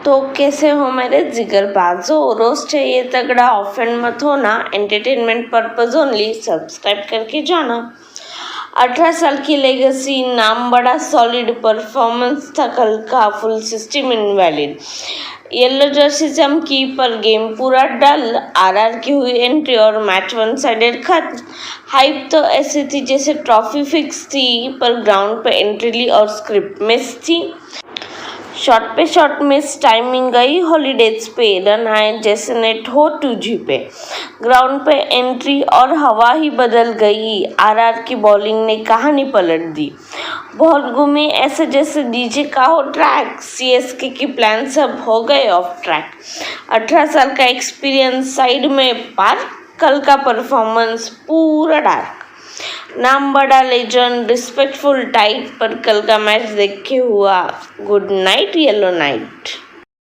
तो कैसे हो मेरे जिगरबाजों, रोज चाहिए तगड़ा, ऑफ एंड मत होना, एंटरटेनमेंट पर्पज ओनली, सब्सक्राइब करके जाना। 18 साल की लेगेसी, नाम बड़ा सॉलिड, परफॉर्मेंस था कल का full system invalid. Yellow Jersey चमकी पर गेम पूरा डल, आरआर की हुई एंट्री और मैच वन साइडेड खत्म। हाइप तो ऐसी थी जैसे ट्रॉफी फिक्स थी, पर ग्राउंड पे एंट्री ली और स्क्रिप्ट मिस थी। शॉट पे शॉट मिस, टाइमिंग गई हॉलीडेज पे, रन आए जैसे नेट हो 2G पे। ग्राउंड पे एंट्री और हवा ही बदल गई, आरआर की बॉलिंग ने कहानी पलट दी। बॉल घूमी ऐसे जैसे डीजे का हो ट्रैक, सीएसके की प्लान सब हो गए ऑफ ट्रैक। 18 साल का एक्सपीरियंस साइड में पार्क, कल का परफॉर्मेंस पूरा डार्क। नाम बड़ा लेजेंड, रिस्पेक्टफुल टाइट, पर कल का मैच देख के हुआ गुड नाइट येलो नाइट।